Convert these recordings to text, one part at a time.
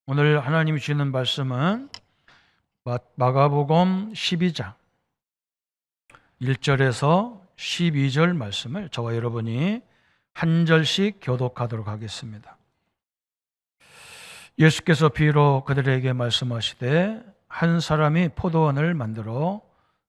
오늘 하나님이 주시는 말씀은 마가복음 12장 1절에서 12절 말씀을 저와 여러분이 한 절씩 교독하도록 하겠습니다. 예수께서 비유로 그들에게 말씀하시되 한 사람이 포도원을 만들어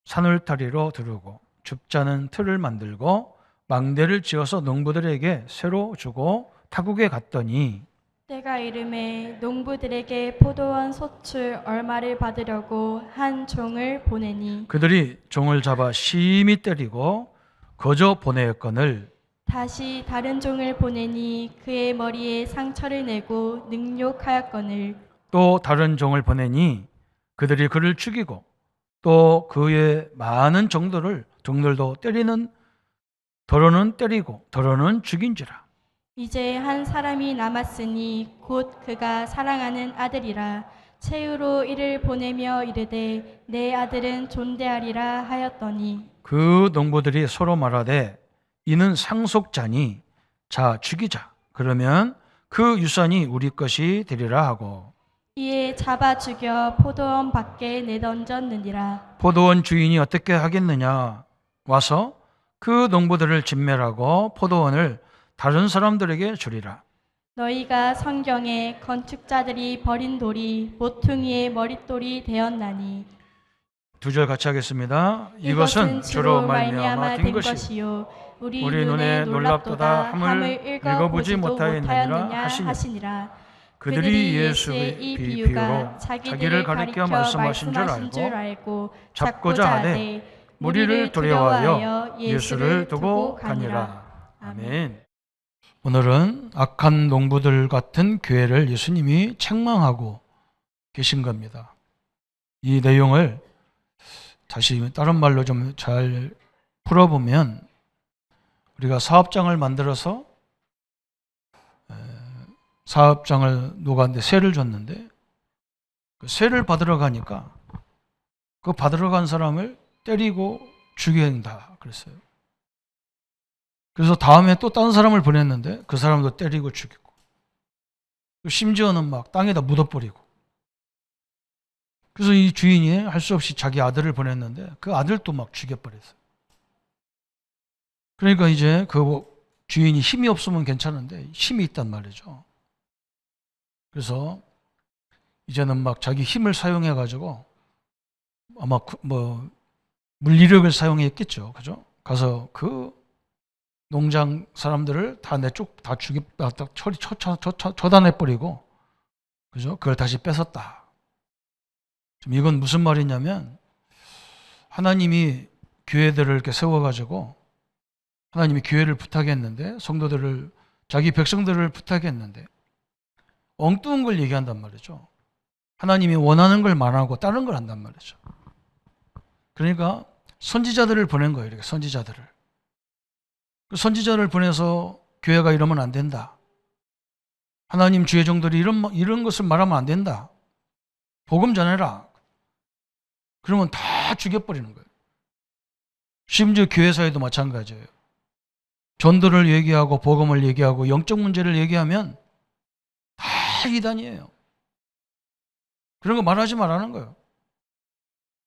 산울타리로 두르고 줍자는 틀을 만들고 망대를 지어서 농부들에게 새로 주고 타국에 갔더니 때가 이름에 농부들에게 포도원 소출 얼마를 받으려고 한 종을 보내니 그들이 종을 잡아 심히 때리고 거저 보내었거늘 다시 다른 종을 보내니 그의 머리에 상처를 내고 능욕하였거늘 또 다른 종을 보내니 그들이 그를 죽이고 또 그의 많은 종들도 때리는 더러는 때리고 더러는 죽인지라. 이제 한 사람이 남았으니 곧 그가 사랑하는 아들이라 최후로 이를 보내며 이르되 내 아들은 존대하리라 하였더니 그 농부들이 서로 말하되 이는 상속자니 자 죽이자. 그러면 그 유산이 우리 것이 되리라 하고 이에 잡아 죽여 포도원 밖에 내던졌느니라. 포도원 주인이 어떻게 하겠느냐? 와서 그 농부들을 진멸하고 포도원을 다른 사람들에게 주리라. 너희가 성경에 건축자들이 버린 돌이 모퉁이의 머릿돌이 되었나니 2절 같이 하겠습니다. 이것은 주로 말미암아 된 것이요 우리 우리 눈에 놀랍도다 함을 읽어보지 못하였느니라 하시니라. 그들이 예수의 이 비유로 자기를 가리켜 말씀하신 줄 알고 잡고자 하되 무리를 두려워하여 예수를 두고 가니라. 아멘. 오늘은 악한 농부들 같은 교회를 예수님이 책망하고 계신 겁니다. 이 내용을 다시 다른 말로 좀 잘 풀어보면 우리가 사업장을 만들어서 사업장을 누구한테 세를 줬는데 그 세를 받으러 가니까 그 받으러 간 사람을 때리고 죽인다 그랬어요. 그래서 다음에 또 다른 사람을 보냈는데 그 사람도 때리고 죽이고 심지어는 막 땅에다 묻어버리고 그래서 이 주인이 할 수 없이 자기 아들을 보냈는데 그 아들도 막 죽여버렸어요. 그러니까 이제 그 주인이 힘이 없으면 괜찮은데 힘이 있단 말이죠. 그래서 이제는 막 자기 힘을 사용해가지고 아마 뭐 물리력을 사용했겠죠. 그죠? 가서 그 농장 사람들을 다 처단해버리고, 그죠? 그걸 다시 뺏었다. 지금 이건 무슨 말이냐면, 하나님이 교회들을 이렇게 세워가지고, 하나님이 교회를 부탁했는데, 성도들을, 자기 백성들을 부탁했는데, 엉뚱한 걸 얘기한단 말이죠. 하나님이 원하는 걸 말하고 다른 걸 한단 말이죠. 그러니까 선지자들을 보낸 거예요. 이렇게 선지자들을. 그 선지자를 보내서 교회가 이러면 안 된다. 하나님 주의 종들이 이런 것을 말하면 안 된다. 복음 전해라. 그러면 다 죽여버리는 거예요. 심지어 교회사에도 마찬가지예요. 전도를 얘기하고 복음을 얘기하고 영적 문제를 얘기하면 다 이단이에요. 그런 거 말하지 말라는 거예요.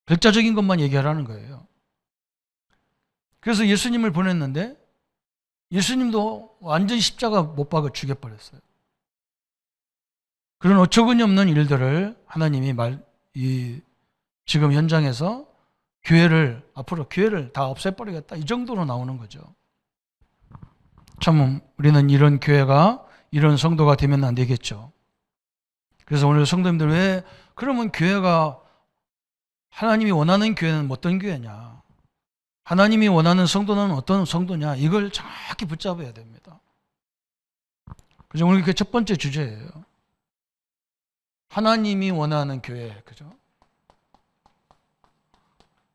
결자적인 것만 얘기하라는 거예요. 그래서 예수님을 보냈는데 예수님도 완전 십자가 못 박아 죽여버렸어요. 그런 어처구니 없는 일들을 하나님이 지금 현장에서 앞으로 교회를 다 없애버리겠다. 이 정도로 나오는 거죠. 참 우리는 이런 교회가 이런 성도가 되면 안 되겠죠. 그래서 오늘 성도님들 그러면 교회가 하나님이 원하는 교회는 어떤 교회냐? 하나님이 원하는 성도는 어떤 성도냐? 이걸 정확히 붙잡아야 됩니다. 그죠? 오늘 그게 첫 번째 주제예요. 하나님이 원하는 교회, 그죠?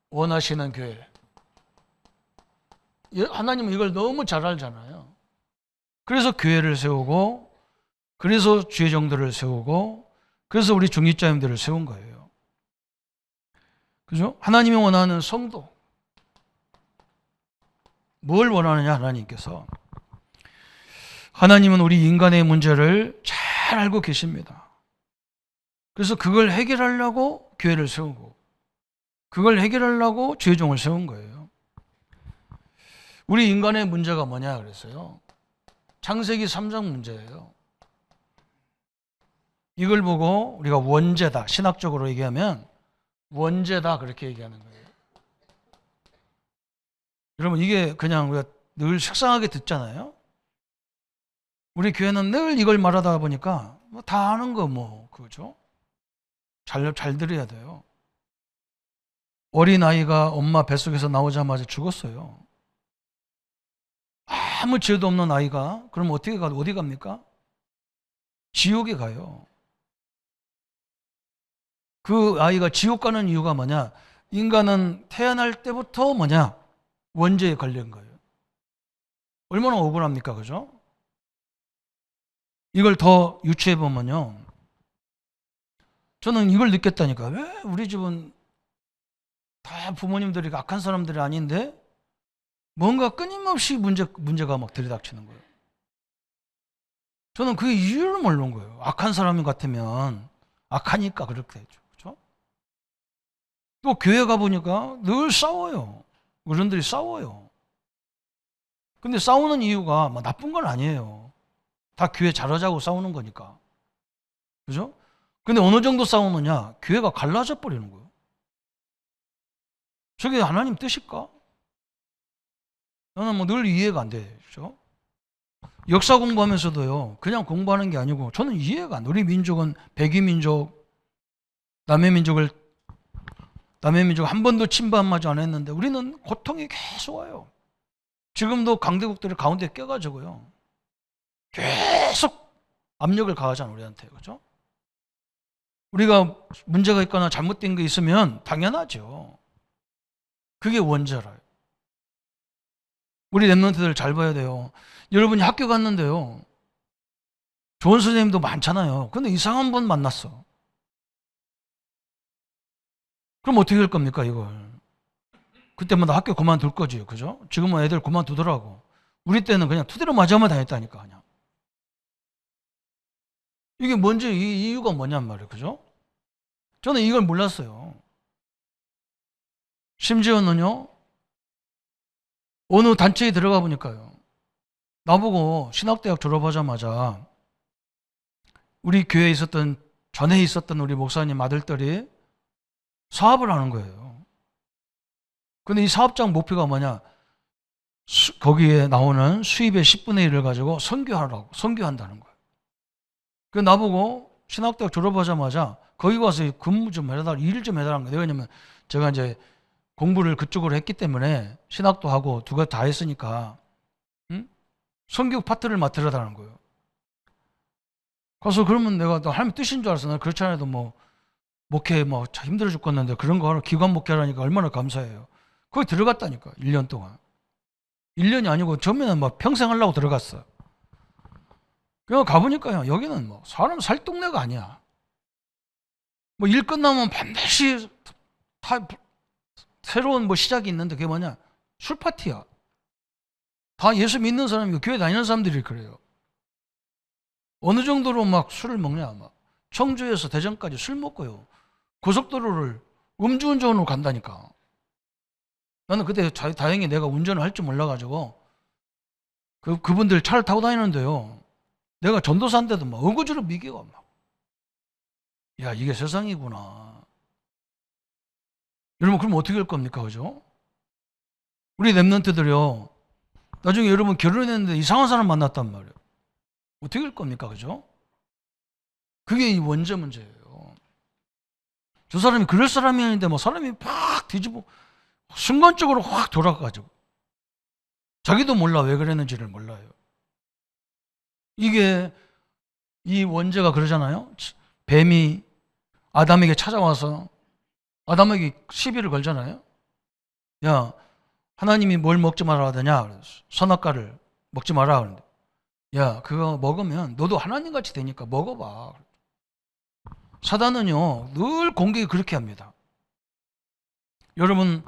원하시는 교회. 하나님은 이걸 너무 잘 알잖아요. 그래서 교회를 세우고, 그래서 주의 종들을 세우고, 그래서 우리 중직자님들을 세운 거예요. 그죠? 하나님이 원하는 성도. 뭘 원하느냐, 하나님께서. 하나님은 우리 인간의 문제를 잘 알고 계십니다. 그래서 그걸 해결하려고 교회를 세우고 그걸 해결하려고 죄종을 세운 거예요. 우리 인간의 문제가 뭐냐 그랬어요. 창세기 3장 문제예요. 이걸 보고 우리가 원죄다, 신학적으로 얘기하면 원죄다 그렇게 얘기하는 거예요. 여러분 이게 그냥 우리가 늘 식상하게 듣잖아요. 우리 교회는 늘 이걸 말하다 보니까 뭐 다 아는 거 뭐 그죠? 잘 들어야 돼요. 어린아이가 엄마 뱃속에서 나오자마자 죽었어요. 아무 죄도 없는 아이가 그럼 어디 갑니까? 지옥에 가요. 그 아이가 지옥 가는 이유가 뭐냐? 인간은 태어날 때부터 뭐냐? 원죄에 걸린 거예요. 얼마나 억울합니까? 그죠? 이걸 더 유추해 보면요. 저는 이걸 느꼈다니까. 왜 우리 집은 다 부모님들이 악한 사람들이 아닌데 뭔가 끊임없이 문제가 막 들이닥치는 거예요. 저는 그 이유를 모르는 거예요. 악한 사람 같으면 악하니까 그렇게 되죠. 그렇죠? 또 교회 가보니까 늘 싸워요. 어른들이 싸워요. 근데 싸우는 이유가 뭐 나쁜 건 아니에요. 다 교회 잘하자고 싸우는 거니까. 그죠? 근데 어느 정도 싸우느냐? 교회가 갈라져 버리는 거예요. 저게 하나님 뜻일까? 나는 뭐 늘 이해가 안 되죠. 역사 공부하면서도요, 그냥 공부하는 게 아니고 저는 이해가 안 돼. 우리 민족은 백이민족, 남의 민족 한 번도 침범하지 않았는데 우리는 고통이 계속 와요. 지금도 강대국들을 가운데 껴가지고요. 계속 압력을 가하잖아요, 우리한테. 그죠? 우리가 문제가 있거나 잘못된 게 있으면 당연하죠. 그게 원죄라요. 우리 랩런트들 잘 봐야 돼요. 여러분이 학교 갔는데요. 좋은 선생님도 많잖아요. 근데 이상한 분 만났어. 그럼 어떻게 할 겁니까, 이걸? 그때마다 학교 그만둘 거지, 그죠? 지금은 애들 그만두더라고. 우리 때는 그냥 투대로 맞아만 다녔다니까, 그냥. 이게 뭔지, 이 이유가 뭐냔 말이에요, 그죠? 저는 이걸 몰랐어요. 심지어는요, 어느 단체에 들어가 보니까요, 나보고 신학대학 졸업하자마자 우리 교회에 전에 있었던 우리 목사님 아들들이 사업을 하는 거예요. 근데 이 사업장 목표가 뭐냐? 거기에 나오는 수입의 10분의 1을 가지고 선교한다는 거예요. 그 나보고 신학대학 졸업하자마자 거기 가서 근무 좀 해달라, 일 좀 해달라는 거예요. 왜냐면 제가 이제 공부를 그쪽으로 했기 때문에 신학도 하고 두 가지 다 했으니까 선교 파트를 맡으려다는 거예요. 가서 그러면 내가 하나님 뜻인 줄 알았어. 난 그렇지 않아도 뭐 목회 뭐 참 힘들어 죽겠는데 그런 거 하러 기관 목회라니까 얼마나 감사해요. 거기 들어갔다니까 1년 동안. 1년이 아니고 처음에는 뭐 평생 하려고 들어갔어. 그냥 가보니까요, 여기는 뭐 사람 살 동네가 아니야. 뭐 일 끝나면 반드시 새로운 뭐 시작이 있는데 그게 뭐냐? 술 파티야. 다 예수 믿는 사람이고 교회 다니는 사람들이 그래요. 어느 정도로 막 술을 먹냐? 막 청주에서 대전까지 술 먹고요. 고속도로를 음주운전으로 간다니까. 나는 그때 다행히 내가 운전을 할 줄 몰라가지고 그분들 차를 타고 다니는데요. 내가 전도사인데도 막 어거지로 미개가 막. 야, 이게 세상이구나. 여러분, 그럼 어떻게 할 겁니까? 그죠? 우리 랩런트들이요. 나중에 여러분 결혼했는데 이상한 사람 만났단 말이에요. 어떻게 할 겁니까? 그죠? 그게 이 원죄 문제예요. 저 사람이 그럴 사람이 아닌데 뭐 사람이 팍 뒤집어 순간적으로 확 돌아가가지고 자기도 몰라 왜 그랬는지를 몰라요. 이게 이 원죄가 그러잖아요. 뱀이 아담에게 찾아와서 아담에게 시비를 걸잖아요. 야, 하나님이 뭘 먹지 말아야 하더냐? 선악과를 먹지 마라. 그러는데 야, 그거 먹으면 너도 하나님같이 되니까 먹어봐. 사단은요, 늘 공격이 그렇게 합니다. 여러분,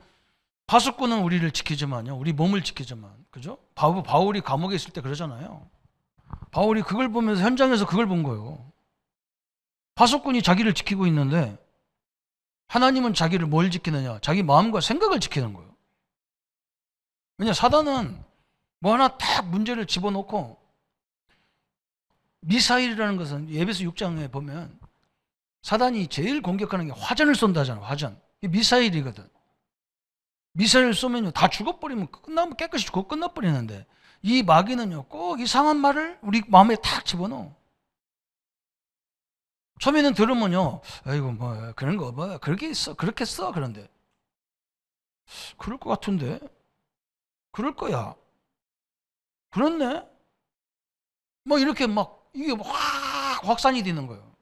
파수꾼은 우리를 지키지만요, 우리 몸을 지키지만, 그죠? 바울이 감옥에 있을 때 그러잖아요. 바울이 그걸 보면서 현장에서 그걸 본 거예요. 파수꾼이 자기를 지키고 있는데 하나님은 자기를 뭘 지키느냐? 자기 마음과 생각을 지키는 거예요. 왜냐, 사단은 뭐 하나 딱 문제를 집어넣고, 미사일이라는 것은 에베소 6장에 보면 사단이 제일 공격하는 게 화전을 쏜다잖아. 화전. 이게 미사일이거든. 미사일을 쏘면요 다 죽어버리면 끝나면 깨끗이 죽어 끝나버리는데, 이 마귀는요 꼭 이상한 말을 우리 마음에 탁 집어넣어. 처음에는 들으면요, 아이고 뭐 그런 거 뭐 그렇게 있어 그렇게 써. 그런데 그럴 것 같은데, 그럴 거야, 그렇네, 뭐 이렇게 막 이게 확 확산이 되는 거예요.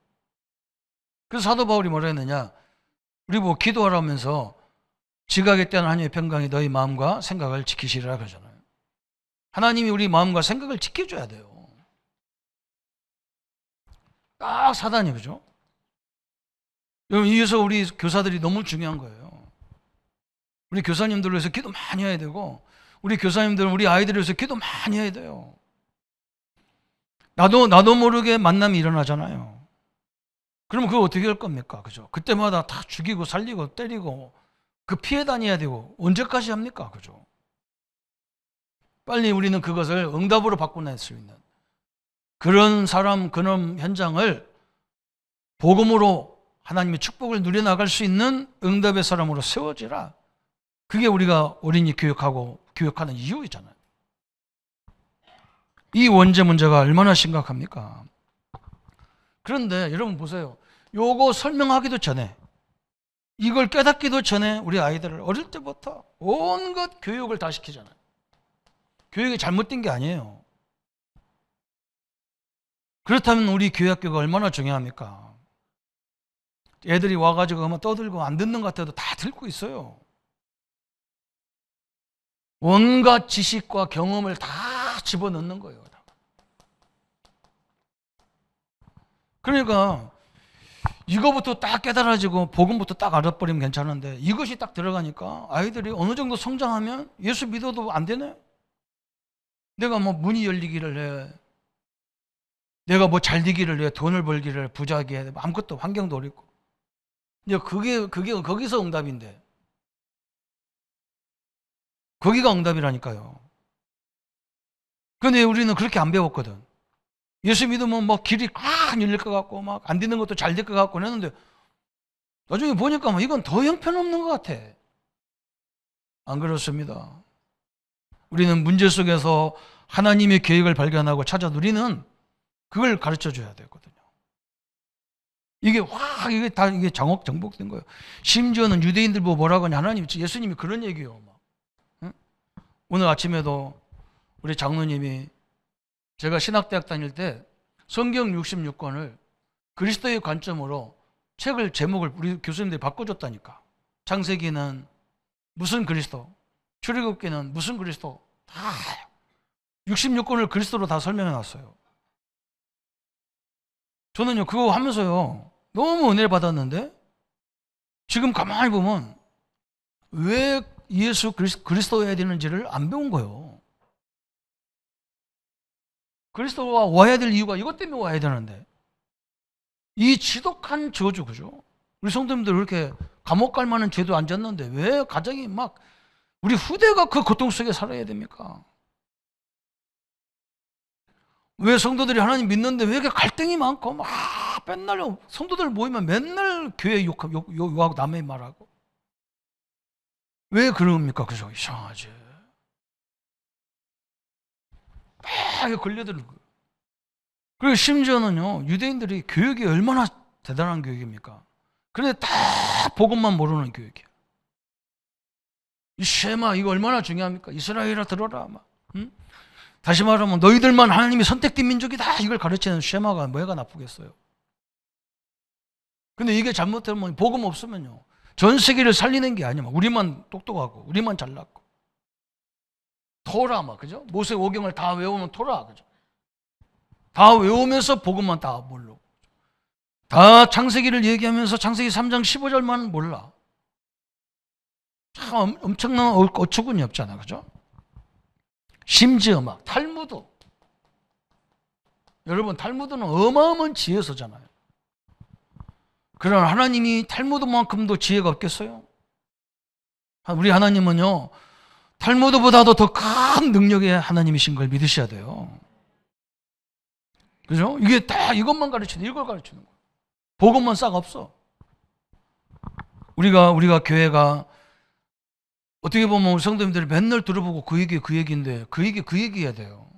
그래서 사도 바울이 뭐라 했느냐, 우리 뭐 기도하라면서 지각에 때는 하나님의 평강이 너희 마음과 생각을 지키시리라 그러잖아요. 하나님이 우리 마음과 생각을 지켜줘야 돼요. 딱 사단이, 그죠? 여러분, 이래서 우리 교사들이 너무 중요한 거예요. 우리 교사님들을 위해서 기도 많이 해야 되고, 우리 교사님들은 우리 아이들을 위해서 기도 많이 해야 돼요. 나도 모르게 만남이 일어나잖아요. 그러면 그거 어떻게 할 겁니까? 그죠? 그때마다 다 죽이고 살리고 때리고 그 피해 다녀야 되고 언제까지 합니까? 그죠? 빨리 우리는 그것을 응답으로 바꿔낼 수 있는 그런 사람, 그런 현장을 복음으로 하나님의 축복을 누려나갈 수 있는 응답의 사람으로 세워지라. 그게 우리가 어린이 교육하는 이유이잖아요. 이 원죄 문제가 얼마나 심각합니까? 그런데 여러분 보세요. 요거 설명하기도 전에, 이걸 깨닫기도 전에 우리 아이들을 어릴 때부터 온갖 교육을 다 시키잖아요. 교육이 잘못된 게 아니에요. 그렇다면 우리 교육학교가 얼마나 중요합니까? 애들이 와가지고 아마 떠들고 안 듣는 것 같아도 다 듣고 있어요. 온갖 지식과 경험을 다 집어넣는 거예요. 그러니까 이거부터 딱 깨달아지고 복음부터 딱 알아버리면 괜찮은데, 이것이 딱 들어가니까 아이들이 어느 정도 성장하면 예수 믿어도 안 되네? 내가 뭐 문이 열리기를 해, 내가 뭐 잘 되기를 해, 돈을 벌기를, 부자게 해, 아무것도 환경도 어렵고. 이제 그게 거기서 응답인데, 거기가 응답이라니까요. 근데 우리는 그렇게 안 배웠거든. 예수 믿으면 뭐 길이 꽉 열릴 것 같고 막 안 되는 것도 잘 될 것 같고 했는데, 나중에 보니까 뭐 이건 더 형편없는 것 같아. 안 그렇습니다. 우리는 문제 속에서 하나님의 계획을 발견하고 찾아 누리는 그걸 가르쳐 줘야 되거든요. 이게 이게 다 이게 정복된 거예요. 심지어는 유대인들 보고 뭐라고 하냐, 하나님, 예수님이 그런 얘기예요. 막. 응? 오늘 아침에도 우리 장로님이, 제가 신학대학 다닐 때 성경 66권을 그리스도의 관점으로 책을 제목을 우리 교수님들이 바꿔줬다니까. 창세기는 무슨 그리스도, 출애굽기는 무슨 그리스도, 다 66권을 그리스도로 다 설명해 놨어요. 저는요 그거 하면서요 너무 은혜를 받았는데, 지금 가만히 보면 왜 예수 그리스도여야 되는지를 안 배운 거예요. 그리스도가 와야 될 이유가 이것 때문에 와야 되는데, 이 지독한 저주, 그죠? 우리 성도님들 그렇게 감옥 갈 만한 죄도 안 졌는데 왜 가정이 막, 우리 후대가 그 고통 속에 살아야 됩니까? 왜 성도들이 하나님 믿는데 왜 이렇게 갈등이 많고 막 맨날 성도들 모이면 맨날 교회 욕하고 남의 말하고, 왜 그럽니까? 그죠? 이상하지. 막 걸려드는 거예요. 그리고 심지어는요, 유대인들이 교육이 얼마나 대단한 교육입니까? 그런데 다 복음만 모르는 교육이에요. 이 쉐마, 이거 얼마나 중요합니까? 이스라엘아 들어라. 막. 응? 다시 말하면 너희들만 하나님이 선택된 민족이다, 이걸 가르치는 쉐마가 뭐가 나쁘겠어요? 근데 이게 잘못되면, 복음 없으면요 전 세계를 살리는 게 아니야. 우리만 똑똑하고 우리만 잘났고, 토라 막, 그죠? 모세 오경을 다 외우면 토라, 그죠? 다 외우면서 복음만 다 모르고, 다 창세기를 얘기하면서 창세기 3장 15절만 몰라. 참 엄청난 어처구니 없잖아, 그죠? 심지어 막 탈무드, 여러분 탈무드는 어마어마한 지혜서잖아요. 그런 하나님이 탈무드만큼도 지혜가 없겠어요? 우리 하나님은요, 탈무드보다도 더 큰 능력의 하나님이신 걸 믿으셔야 돼요. 그죠? 이게 다 이것만 가르치는, 이걸 가르치는 거예요. 복음만 싹 없어. 우리가 교회가 어떻게 보면 우리 성도님들이 맨날 들어보고 그 얘기인데 그 얘기 해야 돼요.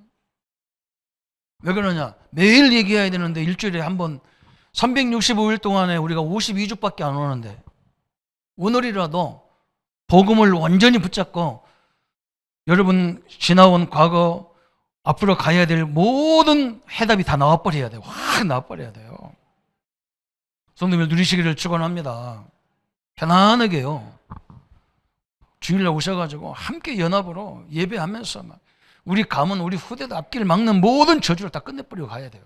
왜 그러냐? 매일 얘기해야 되는데 일주일에 한 번 365일 동안에 우리가 52주밖에 안 오는데 오늘이라도 복음을 완전히 붙잡고 여러분 지나온 과거 앞으로 가야 될 모든 해답이 다 나와버려야 돼요. 확 나와버려야 돼요. 성도님들 누리시기를 축원합니다. 편안하게요. 주일날 오셔가지고 함께 연합으로 예배하면서 막 우리 가문, 우리 후대도 앞길을 막는 모든 저주를 다 끝내버리고 가야 돼요.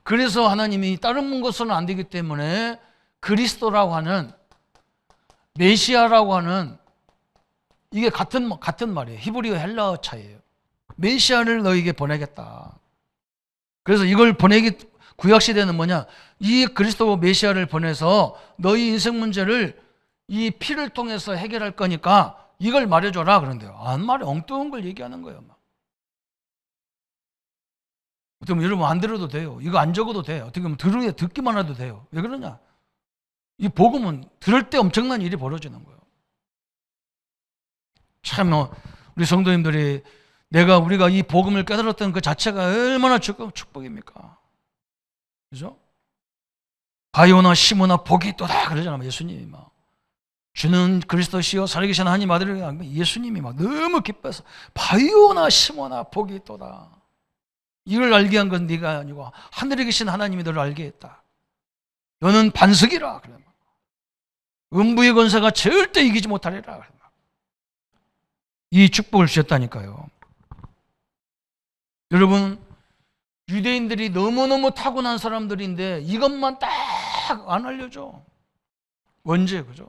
그래서 하나님이 다른 것은 안 되기 때문에 그리스도라고 하는 메시아라고 하는 이게 같은 말이에요. 히브리어 헬라어 차이예요. 메시아를 너에게 보내겠다. 그래서 이걸 구약시대는 뭐냐? 이 그리스도 메시아를 보내서 너희 인생 문제를 이 피를 통해서 해결할 거니까 이걸 말해줘라 그런데요. 안 말해. 엉뚱한 걸 얘기하는 거예요. 어떻게 보면 여러분 안 들어도 돼요. 이거 안 적어도 돼요. 어떻게 보면 듣기만 해도 돼요. 왜 그러냐? 이 복음은 들을 때 엄청난 일이 벌어지는 거예요. 참 우리 성도님들이 우리가 이 복음을 깨달았던 그 자체가 얼마나 축복입니까? 그죠? 바요나 시모나 복이 있도다 그러잖아요. 예수님이 막 주는 그리스도시요 살아계신 하나님 아들을 예수님이 막 너무 기뻐서 바요나 시모나 복이 있도다. 이걸 알게 한 건 네가 아니고 하늘에 계신 하나님이 너를 알게 했다. 너는 반석이라. 음부의 권세가 절대 이기지 못하리라. 이 축복을 주셨다니까요. 여러분, 유대인들이 너무너무 타고난 사람들인데 이것만 딱 안 알려줘. 언제, 그죠?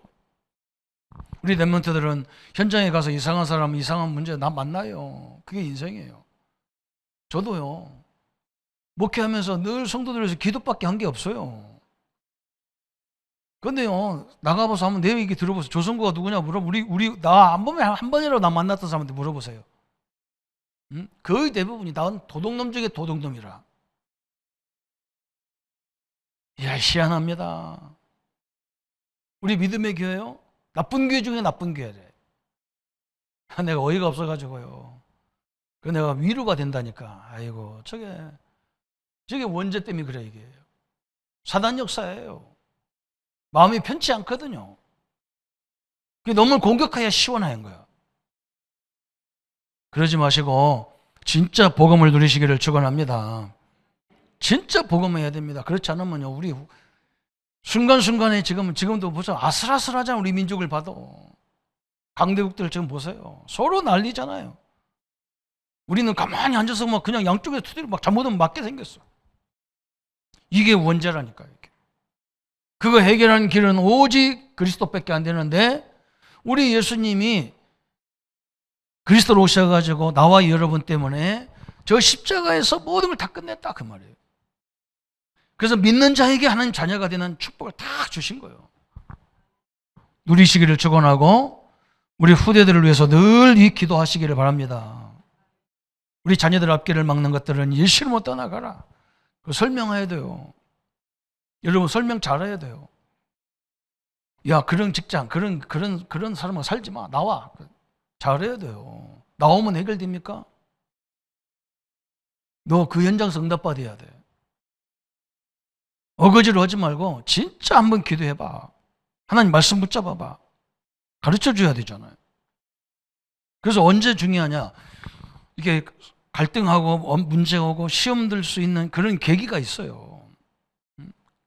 우리 랩런트들은 현장에 가서 이상한 사람, 이상한 문제 나 만나요. 그게 인생이에요. 저도요. 목회하면서 늘 성도들에서 기도밖에 한 게 없어요. 근데요, 나가봐서 한번 내 얘기 들어보세요. 조성구가 누구냐 나 한 번이라도 나 만났던 사람한테 물어보세요. 응? 거의 대부분이 난 도둑놈 중에 도둑놈이라. 이야, 희한합니다. 우리 믿음의 교회요? 나쁜 교회 중에 나쁜 교회래. 내가 어이가 없어가지고요. 그 내가 위로가 된다니까. 아이고, 저게 원죄 때문에 그래, 이게. 사단 역사예요. 마음이 편치 않거든요. 너무 공격해야 시원한 거야. 그러지 마시고 진짜 복음을 누리시기를 축원합니다. 진짜 복음해야 됩니다. 그렇지 않으면요, 우리 순간순간에 지금도 보세요. 아슬아슬하잖아요. 우리 민족을 봐도. 강대국들 지금 보세요. 서로 난리잖아요. 우리는 가만히 앉아서 막 그냥 양쪽에 투대로 막 잘못하면 맞게 생겼어. 이게 원죄라니까요. 그거 해결하는 길은 오직 그리스도밖에 안 되는데 우리 예수님이 그리스도로 오셔가지고 나와 여러분 때문에 저 십자가에서 모든 걸 다 끝냈다 그 말이에요. 그래서 믿는 자에게 하나님 자녀가 되는 축복을 다 주신 거예요. 누리시기를 축원하고 우리 후대들을 위해서 늘 이 기도하시기를 바랍니다. 우리 자녀들 앞길을 막는 것들은 예수로 떠나가라. 설명해야 돼요. 여러분 설명 잘해야 돼요. 야, 그런 직장, 그런 사람하고 살지 마. 나와. 잘해야 돼요. 나오면 해결됩니까? 너 그 현장에서 응답받아야 돼. 어거지로 하지 말고 진짜 한번 기도해봐. 하나님 말씀 붙잡아봐. 가르쳐줘야 되잖아요. 그래서 언제 중요하냐? 이게 갈등하고 문제가 오고 시험 들 수 있는 그런 계기가 있어요.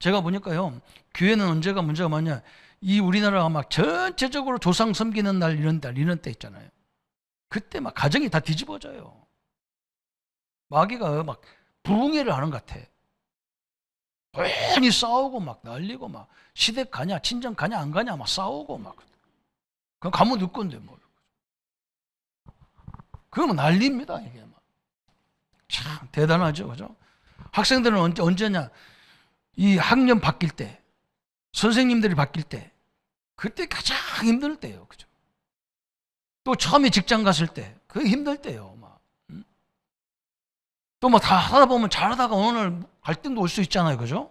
제가 보니까요, 교회는 언제가 문제가 많냐? 이 우리나라가 막 전체적으로 조상 섬기는 날 이런 때 있잖아요. 그때 막 가정이 다 뒤집어져요. 마귀가 막 부흥회를 하는 것 같아. 괜히 싸우고 막 난리고 막 시댁 가냐 친정 가냐 안 가냐 막 싸우고 막 그럼 가면 늦 건데 뭐. 그러면 난리입니다 이게 막. 참 대단하죠, 그죠? 학생들은 언제냐? 이 학년 바뀔 때, 선생님들이 바뀔 때, 그때 가장 힘들 때예요. 그죠? 또 처음에 직장 갔을 때, 그게 힘들 때예요. 또 뭐 다 하다 보면 잘하다가 어느 날 갈등도 올 수 있잖아요. 그죠?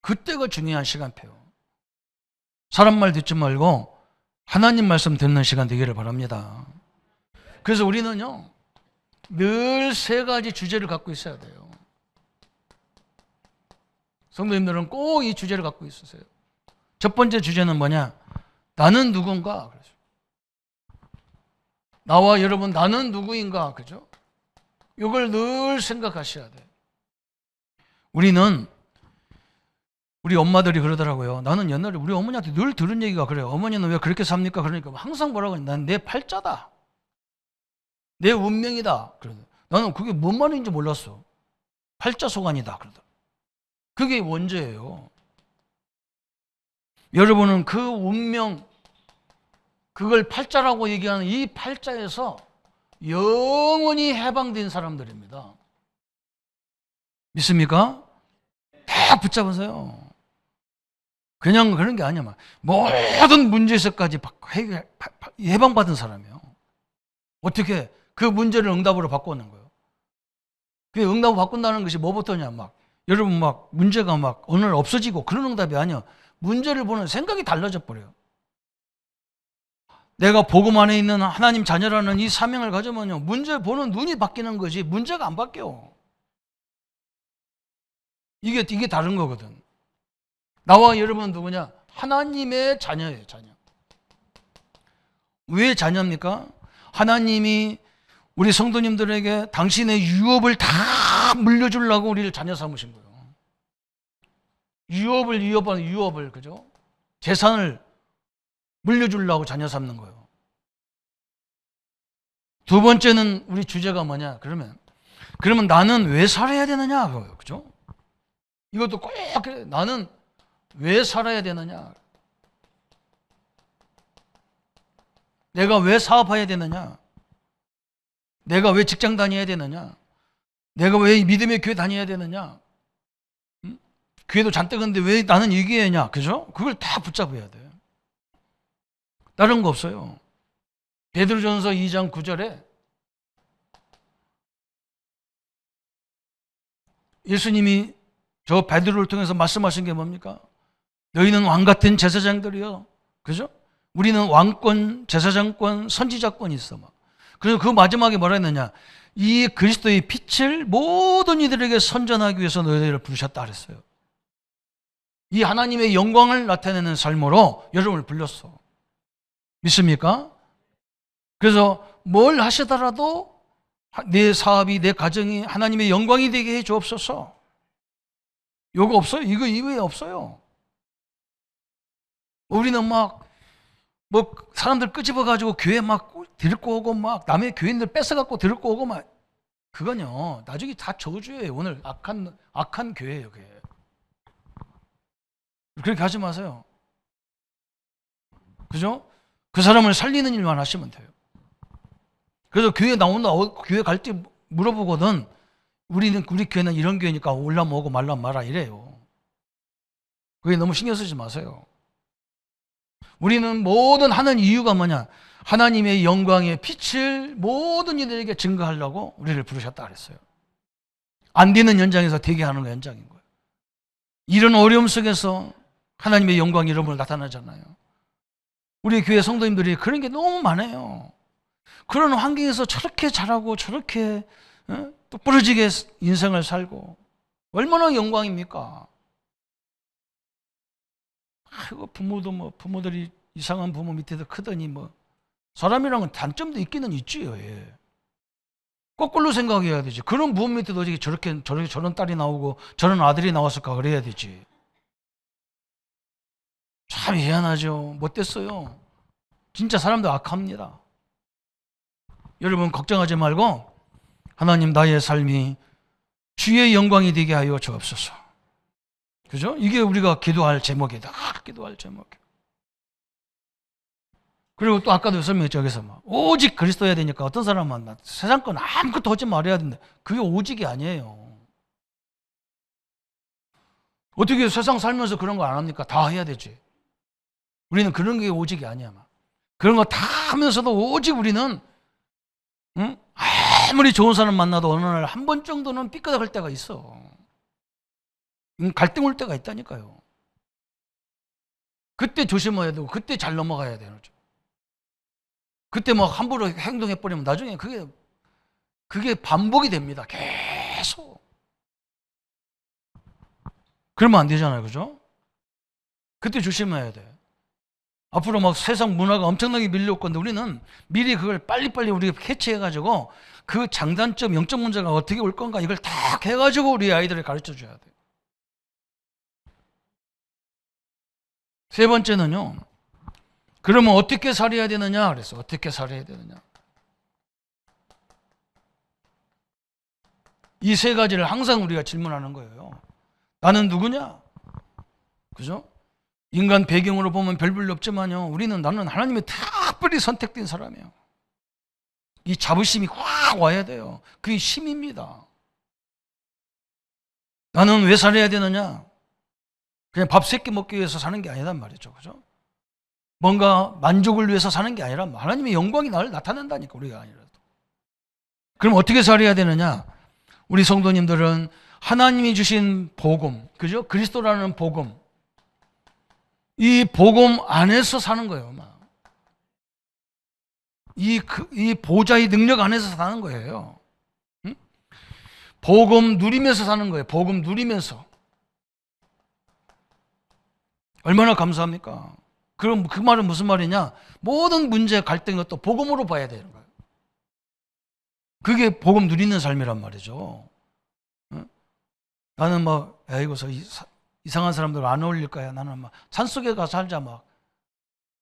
그때가 중요한 시간표요. 사람 말 듣지 말고 하나님 말씀 듣는 시간 되기를 바랍니다. 그래서 우리는요, 늘 3가지 주제를 갖고 있어야 돼요. 성도님들은 꼭 이 주제를 갖고 있으세요. 첫 번째 주제는 뭐냐? 나는 누군가? 나와 여러분, 나는 누구인가? 그죠? 이걸 늘 생각하셔야 돼요. 우리는, 우리 엄마들이 그러더라고요. 나는 옛날에 우리 어머니한테 늘 들은 얘기가 그래요. 어머니는 왜 그렇게 삽니까? 그러니까 항상 뭐라고 하냐. 난 내 팔자다. 내 운명이다. 나는 그게 뭔 말인지 몰랐어. 팔자소관이다. 그러더라고요. 그게 원죄예요. 여러분은 그 운명, 그걸 팔자라고 얘기하는 이 팔자에서 영원히 해방된 사람들입니다. 믿습니까? 다 붙잡으세요. 그냥 그런 게 아니야. 모든 문제에서까지 해방받은 사람이에요. 어떻게 그 문제를 응답으로 바꾸는 거예요. 그 응답을 바꾼다는 것이 뭐부터냐. 여러분 문제가 어느 날 없어지고 그런 응답이 아니야. 문제를 보는 생각이 달라져 버려요. 내가 복음 안에 있는 하나님 자녀라는 이 사명을 가지면요, 문제 보는 눈이 바뀌는 거지 문제가 안 바뀌어. 이게 다른 거거든. 나와 여러분은 누구냐? 하나님의 자녀예요. 자녀. 왜 자녀입니까? 하나님이 우리 성도님들에게 당신의 유업을 다 물려주려고 우리를 자녀 삼으신 거예요. 유업을, 그죠? 재산을 물려주려고 자녀 삼는 거예요. 두 번째는 우리 주제가 뭐냐? 그러면 나는 왜 살아야 되느냐? 그죠? 이것도 꼭 나는 왜 살아야 되느냐? 내가 왜 사업해야 되느냐? 내가 왜 직장 다녀야 되느냐? 내가 왜 믿음의 교회 다녀야 되느냐? 교회도 잔뜩 했는데 왜 나는 이게 해냐? 그죠? 그걸 다 붙잡아야 돼요. 다른 거 없어요. 베드로전서 2장 9절에 예수님이 저 베드로를 통해서 말씀하신 게 뭡니까? 너희는 왕 같은 제사장들이요. 그죠? 우리는 왕권, 제사장권, 선지자권이 있어. 그래서 그 마지막에 뭐라 했느냐? 이 그리스도의 빛을 모든 이들에게 선전하기 위해서 너희들을 부르셨다 그랬어요. 이 하나님의 영광을 나타내는 삶으로 여러분을 불렀어. 믿습니까? 그래서 뭘 하시더라도 내 사업이, 내 가정이 하나님의 영광이 되게 해 주옵소서. 요거 없어요? 이거 이외에 없어요. 우리는 사람들 끄집어가지고 교회 데리고 오고 남의 교인들 뺏어갖고 데리고 오고 그건요, 나중에 다 저주예요. 오늘 악한 교회예요, 그게. 그렇게 하지 마세요. 그죠? 그 사람을 살리는 일만 하시면 돼요. 그래서 교회 나온다, 교회 갈 때 물어보거든. 우리 교회는 이런 교회니까 올라면 오고 말라면 마라 이래요. 그게 너무 신경 쓰지 마세요. 우리는 모든 하는 이유가 뭐냐? 하나님의 영광의 빛을 모든 이들에게 증거하려고 우리를 부르셨다 그랬어요. 안 되는 현장에서 되게 하는 거 현장인 거예요. 이런 어려움 속에서 하나님의 영광이 여러분을 나타나잖아요. 우리 교회 성도님들이 그런 게 너무 많아요. 그런 환경에서 저렇게 잘하고 저렇게 똑부러지게 인생을 살고 얼마나 영광입니까? 아이고, 부모들이 이상한 부모 밑에서 크더니 사람이랑은 단점도 있기는 있지요. 예. 거꾸로 생각해야 되지. 그런 부모 밑에도 어떻게 저런 딸이 나오고 저런 아들이 나왔을까 그래야 되지. 참 희한하죠. 못됐어요. 진짜 사람들 악합니다. 여러분 걱정하지 말고 하나님 나의 삶이 주의 영광이 되게 하여 주옵소서. 그죠? 이게 우리가 기도할 제목이다. 기도할 제목. 그리고 또 아까도 설명했죠. 여기서 오직 그리스도여야 되니까 어떤 사람은 세상 건 아무것도 하지 말아야 된다. 그게 오직이 아니에요. 어떻게 세상 살면서 그런 거 안 합니까? 다 해야 되지. 우리는 그런 게 오직이 아니야. 그런 거 다 하면서도 오직 우리는 아무리 좋은 사람 만나도 어느 날 한 번 정도는 삐끗할 때가 있어. 갈등 올 때가 있다니까요. 그때 조심해야 되고 그때 잘 넘어가야 되는 거죠. 그때 막 함부로 행동해버리면 나중에 그게 반복이 됩니다. 계속. 그러면 안 되잖아요. 그죠? 그때 조심해야 돼. 앞으로 막 세상 문화가 엄청나게 밀려올 건데 우리는 미리 그걸 빨리빨리 우리가 캐치해가지고 그 장단점, 영적 문제가 어떻게 올 건가 이걸 딱 해가지고 우리 아이들을 가르쳐 줘야 돼. 세 번째는요. 그러면 어떻게 살아야 되느냐? 그래서 어떻게 살아야 되느냐? 이 세 가지를 항상 우리가 질문하는 거예요. 나는 누구냐? 그죠? 인간 배경으로 보면 별 볼일 없지만요. 나는 하나님의 특별히 선택된 사람이에요. 이 자부심이 확 와야 돼요. 그게 힘입니다. 나는 왜 살아야 되느냐? 그냥 밥 3끼 먹기 위해서 사는 게 아니란 말이죠. 그죠? 뭔가 만족을 위해서 사는 게 아니라 하나님의 영광이 나를 나타낸다니까, 우리가 아니라도. 그럼 어떻게 살아야 되느냐? 우리 성도님들은 하나님이 주신 복음, 그죠? 그리스도라는 복음, 이 복음 안에서 사는 거예요. 이 보좌의 능력 안에서 사는 거예요. 응? 복음 누리면서 사는 거예요. 복음 누리면서. 얼마나 감사합니까? 그럼 그 말은 무슨 말이냐? 모든 문제, 갈등 것도 복음으로 봐야 되는 거예요. 그게 복음 누리는 삶이란 말이죠. 응? 나는 막 이거서 이상한 사람들 안 어울릴 거야. 나는 막 산속에 가서 살자 막.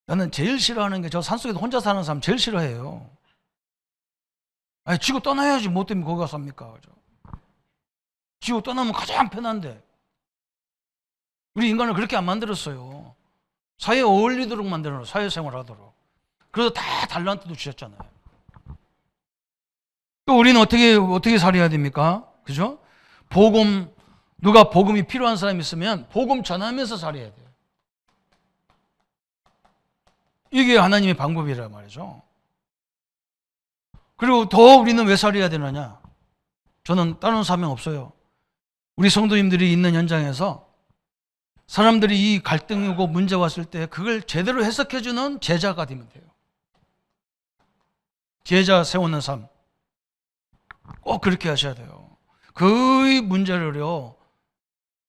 나는 제일 싫어하는 게 저 산속에서 혼자 사는 사람 제일 싫어해요. 아니 지구 떠나야지 뭐 때문에 거기 가서 삽니까? 그죠? 지구 떠나면 가장 편한데. 우리 인간을 그렇게 안 만들었어요. 사회에 어울리도록 만들어요. 사회생활 하도록. 그래서 다 달란트도 주셨잖아요. 또 우리는 어떻게 살아야 됩니까? 그죠? 누가 복음이 필요한 사람이 있으면 복음 전하면서 살아야 돼요. 이게 하나님의 방법이란 말이죠. 그리고 더 우리는 왜 살아야 되느냐? 저는 다른 사명 없어요. 우리 성도님들이 있는 현장에서 사람들이 이 갈등이고 문제 왔을 때 그걸 제대로 해석해주는 제자가 되면 돼요. 제자 세우는 삶. 꼭 그렇게 하셔야 돼요. 그 문제를요,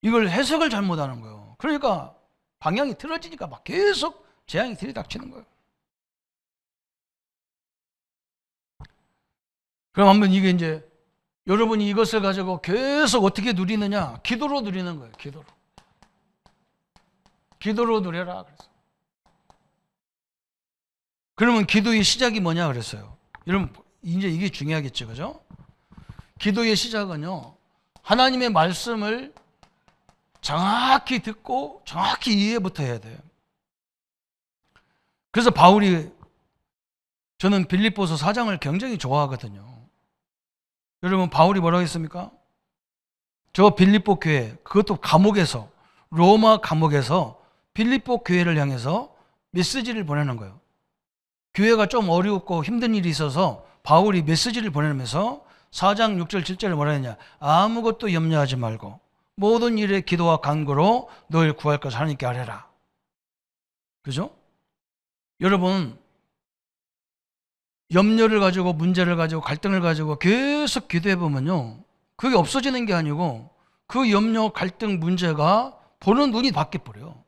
이걸 해석을 잘못하는 거예요. 그러니까 방향이 틀어지니까 막 계속 재앙이 들이닥치는 거예요. 그럼 한번 이게 이제 여러분이 이것을 가지고 계속 어떻게 누리느냐? 기도로 누리는 거예요. 기도로 누려라 그래서. 그러면 기도의 시작이 뭐냐 그랬어요. 여러분 이제 이게 중요하겠죠, 그죠? 기도의 시작은요, 하나님의 말씀을 정확히 듣고 정확히 이해부터 해야 돼요. 그래서 저는 빌립보서 4장을 굉장히 좋아하거든요. 여러분 바울이 뭐라고 했습니까? 저 빌립보 교회, 그것도 감옥에서, 로마 감옥에서 빌립보 교회를 향해서 메시지를 보내는 거예요. 교회가 좀 어렵고 힘든 일이 있어서 바울이 메시지를 보내면서 4장 6절 7절에 뭐라 했냐? 아무것도 염려하지 말고 모든 일에 기도와 간구로 널 구할 것을 하나님께 아뢰라. 그죠? 여러분 염려를 가지고 문제를 가지고 갈등을 가지고 계속 기도해 보면요, 그게 없어지는 게 아니고 그 염려, 갈등, 문제가 보는 눈이 바뀌어 버려요.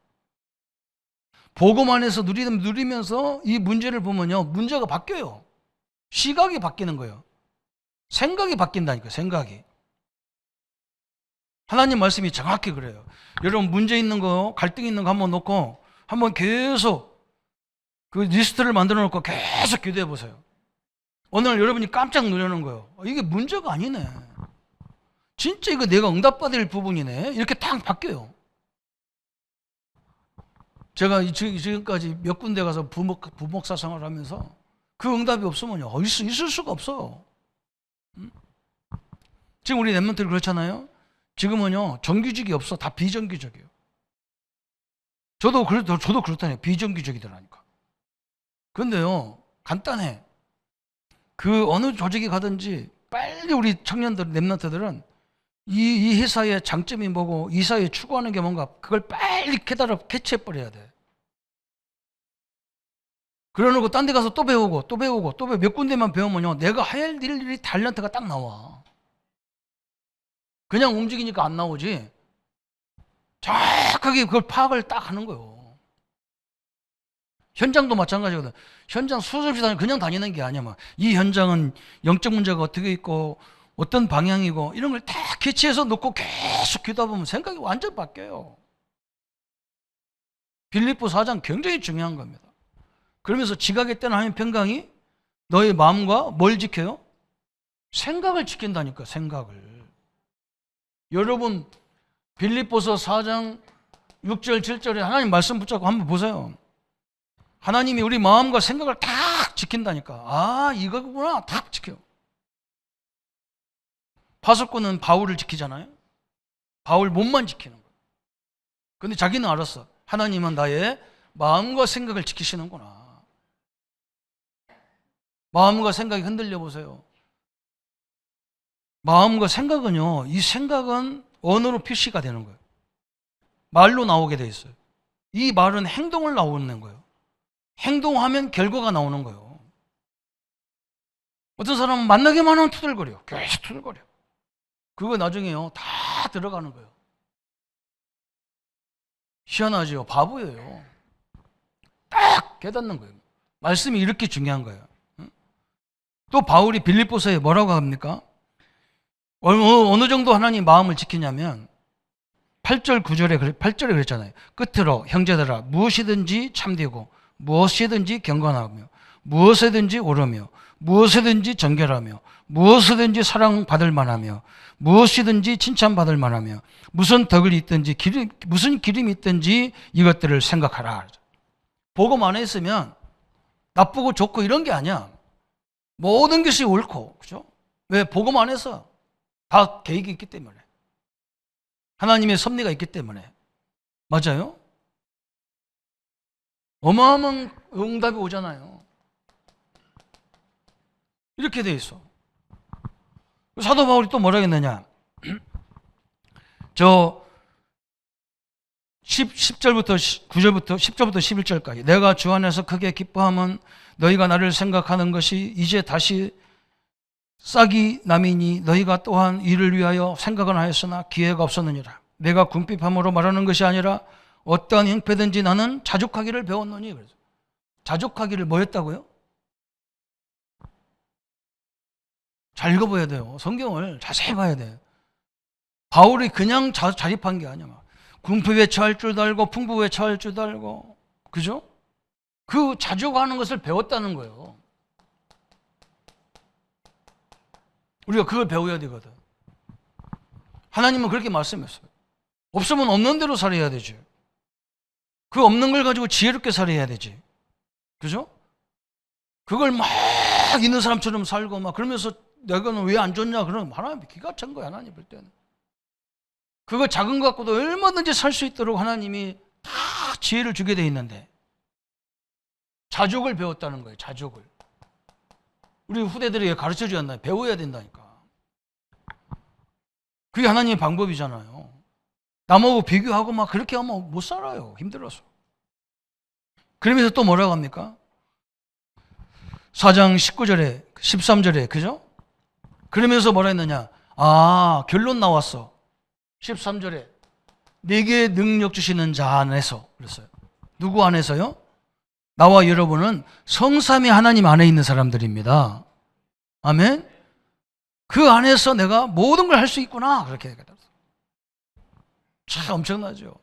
복음 안에서 누리면서 이 문제를 보면요, 문제가 바뀌어요. 시각이 바뀌는 거예요. 생각이 바뀐다니까요. 생각이. 하나님 말씀이 정확히 그래요. 여러분 문제 있는 거, 갈등 있는 거 한번 놓고 한번 계속 그 리스트를 만들어 놓고 계속 기도해 보세요. 오늘 여러분이 깜짝 놀라는 거예요. 이게 문제가 아니네. 진짜 이거 내가 응답받을 부분이네. 이렇게 딱 바뀌어요. 제가 지금까지 몇 군데 가서 부목사 생활을 하면서 그 응답이 없으면요, 있을 수가 없어. 지금 우리 랩런트들 그렇잖아요. 지금은요, 정규직이 없어. 다 비정규직이에요. 저도 그렇다니까. 비정규직이더라니까. 근데요, 간단해. 그 어느 조직에 가든지 빨리 우리 청년들, 랩런트들은 이 회사의 장점이 뭐고 이 사회에 추구하는 게 뭔가 그걸 빨리 캐치해버려야 돼. 그러놓고 딴 데 가서 또 배우고 몇 군데만 배우면요, 내가 해야 할 일이 탤런트가 딱 나와. 그냥 움직이니까 안 나오지. 정확하게 그걸 파악을 딱 하는 거예요. 현장도 마찬가지거든. 현장 수없이 그냥 다니는 게 아니야. 막 이 현장은 영적 문제가 어떻게 있고 어떤 방향이고 이런 걸 다 캐치해서 놓고 계속 기도하다 보면 생각이 완전 바뀌어요. 빌립보 4장 굉장히 중요한 겁니다. 그러면서 지각의 때나 하면 평강이 너의 마음과 뭘 지켜요? 생각을 지킨다니까. 생각을. 여러분 빌립보서 4장 6절 7절에 하나님 말씀 붙잡고 한번 보세요. 하나님이 우리 마음과 생각을 다 지킨다니까. 아, 이거구나. 다 지켜요. 파수꾼은 바울을 지키잖아요. 바울 몸만 지키는 거예요. 근데 자기는 알았어. 하나님은 나의 마음과 생각을 지키시는구나. 마음과 생각이 흔들려 보세요. 마음과 생각은요, 이 생각은 언어로 표시가 되는 거예요. 말로 나오게 돼 있어요. 이 말은 행동을 나오는 거예요. 행동하면 결과가 나오는 거예요. 어떤 사람은 만나기만 하면 투덜거려. 계속 투덜거려. 그거 나중에요, 다 들어가는 거예요. 희한하죠? 바보예요. 딱 깨닫는 거예요. 말씀이 이렇게 중요한 거예요. 또 바울이 빌립보서에 뭐라고 합니까? 어느 정도 하나님 마음을 지키냐면 8절 8절에 그랬잖아요. 끝으로 형제들아 무엇이든지 참되고 무엇이든지 경건하며 무엇이든지 옳으며 무엇이든지 정결하며 무엇이든지 사랑받을 만하며 무엇이든지 칭찬받을 만하며 무슨 덕을 있든지 무슨 기름이 있든지 이것들을 생각하라. 복음 안에 있으면 나쁘고 좋고 이런 게 아니야. 모든 것이 옳고, 그죠? 왜? 복음 안에서 다 계획이 있기 때문에. 하나님의 섭리가 있기 때문에. 맞아요? 어마어마한 응답이 오잖아요. 이렇게 돼 있어. 사도 바울이 또 뭐라 했느냐? 저 10절부터 9절부터 10절부터 11절까지 내가 주 안에서 크게 기뻐함은 너희가 나를 생각하는 것이 이제 다시 싹이 남이니 너희가 또한 이를 위하여 생각은 하였으나 기회가 없었느니라. 내가 궁핍함으로 말하는 것이 아니라 어떠한 형편든지 나는 자족하기를 배웠노니. 그래서 자족하기를 뭐 했다고요? 잘 읽어봐야 돼요. 성경을 자세히 봐야 돼요. 바울이 그냥 자립한 게 아니야. 궁핍에 처할 줄도 알고 풍부에 처할 줄도 알고, 그죠? 그 자족하는 것을 배웠다는 거예요. 우리가 그걸 배워야 되거든. 하나님은 그렇게 말씀했어요. 없으면 없는 대로 살아야 되지. 그 없는 걸 가지고 지혜롭게 살아야 되지. 그죠? 그걸 막 있는 사람처럼 살고 막 그러면서 내가는 왜 안 좋냐? 그러면 하나님 기가 찬 거야, 하나님 볼 때는. 그거 작은 것 갖고도 얼마든지 살 수 있도록 하나님이 다 지혜를 주게 돼 있는데 자족을 배웠다는 거예요. 자족을. 우리 후대들에게 가르쳐줘야 한다. 배워야 된다니까. 그게 하나님의 방법이잖아요. 남하고 비교하고 막 그렇게 하면 못 살아요. 힘들어서. 그러면서 또 뭐라고 합니까? 4장 19절에 13절에 그죠? 그러면서 뭐라 했느냐? 아, 결론 나왔어. 13절에 내게 능력 주시는 자 안에서 그랬어요. 누구 안에서요? 나와 여러분은 성삼위 하나님 안에 있는 사람들입니다. 아멘. 그 안에서 내가 모든 걸 할 수 있구나. 그렇게 얘기했어요. 참 엄청나죠.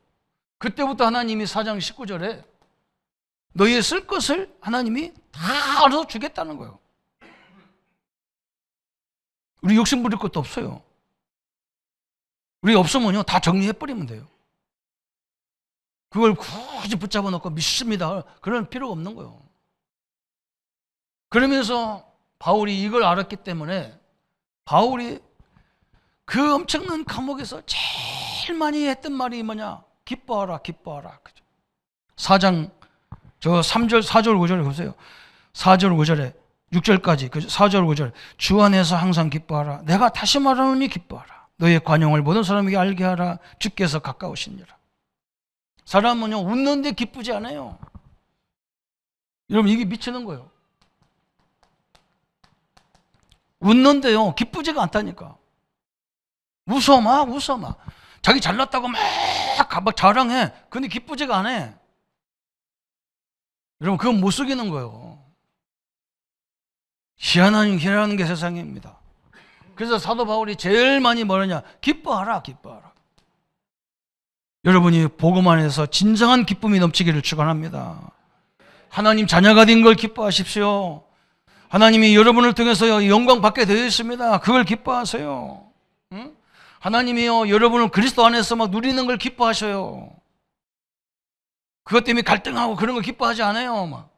그때부터 하나님이 4장 19절에 너희의 쓸 것을 하나님이 다 알아서 주겠다는 거예요. 우리 욕심 부릴 것도 없어요. 우리 없으면요 다 정리해버리면 돼요. 그걸 굳이 붙잡아 놓고 믿습니다 그럴 필요가 없는 거예요. 그러면서 바울이 이걸 알았기 때문에 바울이 그 엄청난 감옥에서 제일 많이 했던 말이 뭐냐? 기뻐하라, 기뻐하라. 그죠? 4장, 저 3절, 4절, 5절에 보세요. 4절, 5절에, 6절까지, 4절, 5절. 주 안에서 항상 기뻐하라. 내가 다시 말하노니 기뻐하라. 너의 관용을 모든 사람에게 알게 하라. 주께서 가까우시니라. 사람은요, 웃는데 기쁘지 않아요. 여러분, 이게 미치는 거예요. 웃는데요, 기쁘지가 않다니까. 웃어, 막 웃어, 막. 자기 잘났다고 막 자랑해. 근데 기쁘지가 않아. 여러분, 그건 못 속이는 거예요. 희한한 게 세상입니다. 그래서 사도 바울이 제일 많이 뭐라냐? 기뻐하라, 기뻐하라. 여러분이 복음 안에서 진정한 기쁨이 넘치기를 축원합니다. 하나님 자녀가 된 걸 기뻐하십시오. 하나님이 여러분을 통해서 영광 받게 되어 있습니다. 그걸 기뻐하세요. 응? 하나님이요, 여러분을 그리스도 안에서 막 누리는 걸 기뻐하셔요. 그것 때문에 갈등하고 그런 걸 기뻐하지 않아요. 막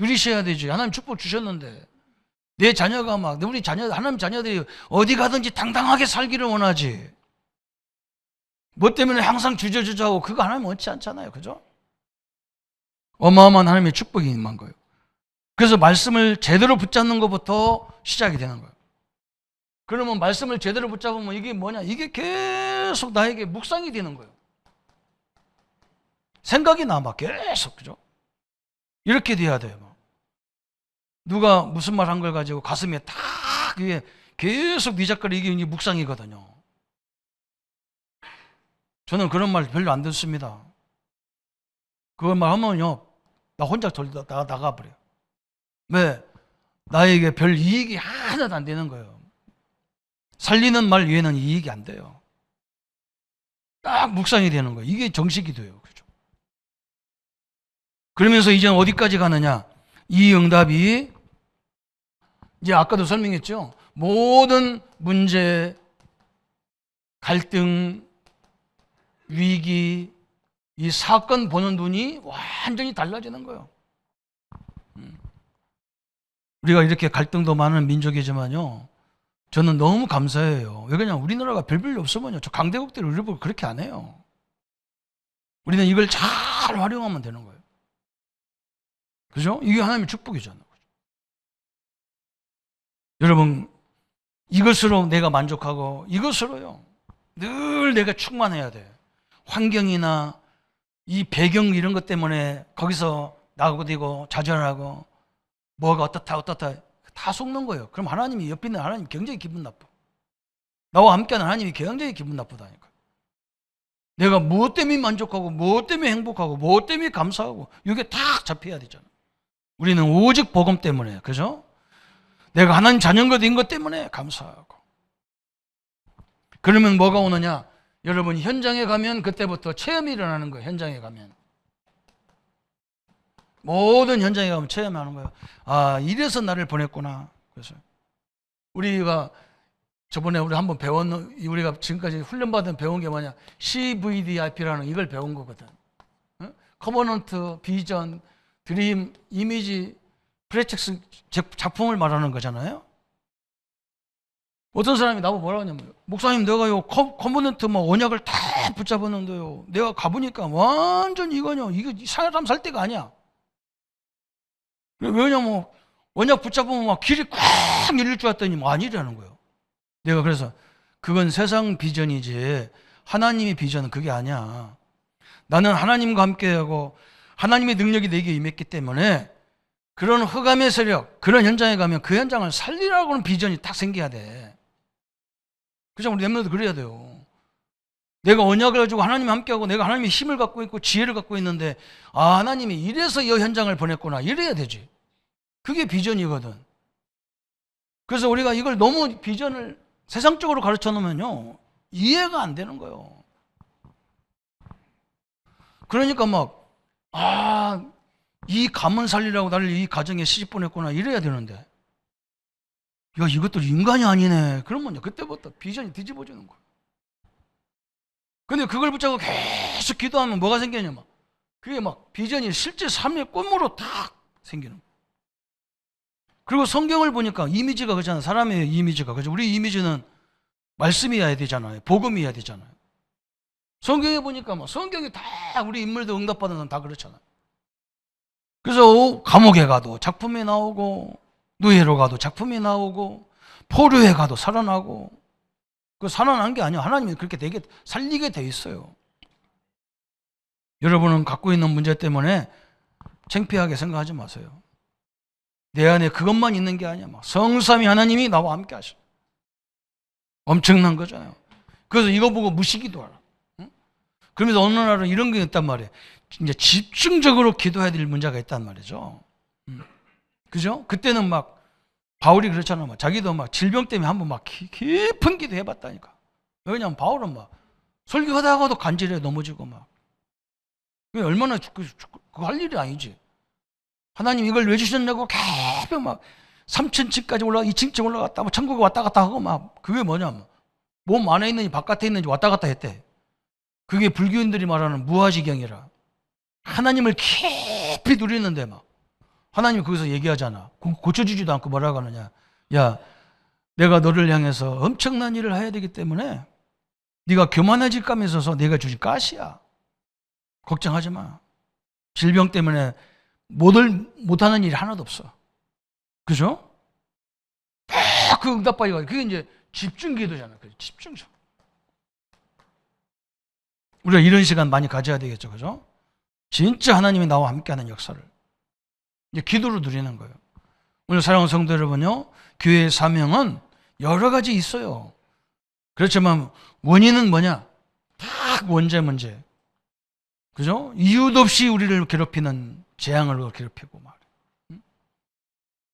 누리셔야 되지. 하나님 축복 주셨는데 내 자녀가 막 우리 자녀, 하나님 자녀들이 어디 가든지 당당하게 살기를 원하지. 뭐 때문에 항상 주저주저하고 그거 하나님 원치 않잖아요. 그죠? 어마어마한 하나님의 축복이 임한 거예요. 그래서 말씀을 제대로 붙잡는 것부터 시작이 되는 거예요. 그러면 말씀을 제대로 붙잡으면 이게 뭐냐? 이게 계속 나에게 묵상이 되는 거예요. 생각이 남아 계속. 그죠? 이렇게 돼야 돼요. 누가 무슨 말 한 걸 가지고 가슴에 탁 이게 계속 미적거리 이게 묵상이거든요. 저는 그런 말 별로 안 듣습니다. 그걸 말하면요, 나 혼자 나가버려요. 왜? 나에게 별 이익이 하나도 안 되는 거예요. 살리는 말 외에는 이익이 안 돼요. 딱 묵상이 되는 거예요. 이게 정식이 돼요. 그죠? 그러면서 이제는 어디까지 가느냐? 이 응답이 이제 아까도 설명했죠. 모든 문제, 갈등, 위기, 이 사건 보는 눈이 완전히 달라지는 거예요. 우리가 이렇게 갈등도 많은 민족이지만요, 저는 너무 감사해요. 왜 그러냐? 우리나라가 별볼일 없으면요, 저 강대국들이 우리 보고 그렇게 안 해요. 우리는 이걸 잘 활용하면 되는 거예요. 그죠? 이게 하나님의 축복이잖아요. 여러분, 이것으로 내가 만족하고 이것으로요, 늘 내가 충만해야 돼. 환경이나 이 배경 이런 것 때문에 거기서 나고되고 좌절하고 뭐가 어떻다 다 속는 거예요. 그럼 하나님이 옆에 있는 하나님 굉장히 기분 나빠. 나와 함께하는 하나님이 굉장히 기분 나쁘다니까. 내가 무엇 때문에 만족하고 무엇 때문에 행복하고 무엇 때문에 감사하고 이게 딱 잡혀야 되잖아. 우리는 오직 복음 때문에, 그죠? 내가 하나님 자녀가 된 것 때문에 감사하고. 그러면 뭐가 오느냐? 여러분, 현장에 가면 그때부터 체험이 일어나는 거예요. 현장에 가면 모든 현장에 가면 체험하는 거예요. 아, 이래서 나를 보냈구나. 그래서 우리가 저번에 우리 한번 우리가 지금까지 훈련받은 배운 게 뭐냐? CVDIP라는 이걸 배운 거거든. 커버넌트, 비전, 드림, 이미지, 프레텍스 작품을 말하는 거잖아요. 어떤 사람이 나보고 뭐라고 하냐면, 목사님 내가요 커버넌트 언약을 다 붙잡았는데요, 내가 가보니까 완전 이거요, 이거 사람 살 때가 아니야. 왜냐면 언약 붙잡으면 막 길이 꽉 열릴 줄 알았더니 아니라는 거예요. 내가 그래서 그건 세상 비전이지 하나님의 비전은 그게 아니야. 나는 하나님과 함께하고 하나님의 능력이 내게 임했기 때문에 그런 흑암의 세력, 그런 현장에 가면 그 현장을 살리라고 하는 비전이 딱 생겨야 돼. 그죠? 우리 렘넌트도 그래야 돼요. 내가 언약을 가지고 하나님이 함께하고 내가 하나님의 힘을 갖고 있고 지혜를 갖고 있는데, 아, 하나님이 이래서 이 현장을 보냈구나, 이래야 되지. 그게 비전이거든. 그래서 우리가 이걸 너무 비전을 세상적으로 가르쳐 놓으면요, 이해가 안 되는 거예요. 그러니까 이 가문 살리라고 나를 이 가정에 시집 보냈구나, 이래야 되는데, 야, 이것도 인간이 아니네. 그러면요, 그때부터 비전이 뒤집어지는 거예요. 근데 그걸 붙잡고 계속 기도하면 뭐가 생기냐면, 그게 비전이 실제 삶의 꿈으로 딱 생기는 거예요. 그리고 성경을 보니까 이미지가 그렇잖아요. 사람의 이미지가. 그죠? 우리 이미지는 말씀이어야 되잖아요. 복음이어야 되잖아요. 성경에 보니까 뭐 성경에 다 우리 인물들 응답받은 사람 다 그렇잖아요. 그래서 감옥에 가도 작품이 나오고 노예로 가도 작품이 나오고 포로에 가도 살아나고 그 살아난 게 아니에요. 하나님이 그렇게 되게 살리게 돼 있어요. 여러분은 갖고 있는 문제 때문에 창피하게 생각하지 마세요. 내 안에 그것만 있는 게 아니야. 성삼위 하나님이 나와 함께 하셔. 엄청난 거잖아요. 그래서 이거 보고 무시기도 하라. 응? 그러면서 어느 날은 이런 게 있단 말이에요. 이제 집중적으로 기도해야 될 문제가 있단 말이죠. 그죠? 그때는 막 바울이 그렇잖아. 자기도 막 질병 때문에 한번 막 깊은 기도 해봤다니까. 왜냐면 바울은 막 설교하다가도 간절해 넘어지고 막. 얼마나 그거 할 일이 아니지. 하나님 이걸 왜 주셨냐고 계속 막 3층까지 올라가 2층쯤 올라갔다 뭐 천국에 왔다 갔다 하고 막 그게 뭐냐면 몸 안에 있는지 바깥에 있는지 왔다 갔다 했대. 그게 불교인들이 말하는 무아지경이라. 하나님을 깊이 누리는데 막 하나님이 거기서 얘기하잖아. 고쳐주지도 않고 뭐라고 하느냐. 야, 내가 너를 향해서 엄청난 일을 해야 되기 때문에 네가 교만해질 감이 있어서 내가 주신 가시야. 걱정하지 마. 질병 때문에 못하는 일이 하나도 없어. 그죠? 그 응답받이 가지고 그게 이제 집중 기도잖아. 집중적. 우리가 이런 시간 많이 가져야 되겠죠. 그죠? 진짜 하나님이 나와 함께하는 역사를 이제 기도로 누리는 거예요. 오늘 사랑하는 성도 여러분요, 교회의 사명은 여러 가지 있어요. 그렇지만 원인은 뭐냐? 딱 원죄 문제. 그죠? 이유도 없이 우리를 괴롭히는 재앙을 괴롭히고 말.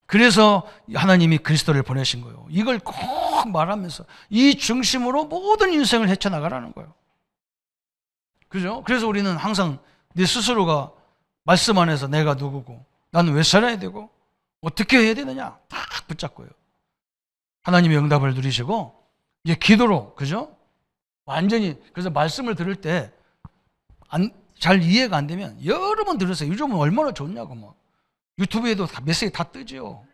그래서 하나님이 그리스도를 보내신 거예요. 이걸 꼭 말하면서 이 중심으로 모든 인생을 헤쳐나가라는 거예요. 그죠? 그래서 우리는 항상 내 스스로가 말씀 안에서 내가 누구고 나는 왜 살아야 되고 어떻게 해야 되느냐 딱 붙잡고요. 하나님의 응답을 누리시고 이제 기도로, 그죠? 완전히. 그래서 말씀을 들을 때 잘 이해가 안 되면 여러 번 들으세요. 요즘은 얼마나 좋냐고 뭐. 유튜브에도 메시지 다 뜨죠.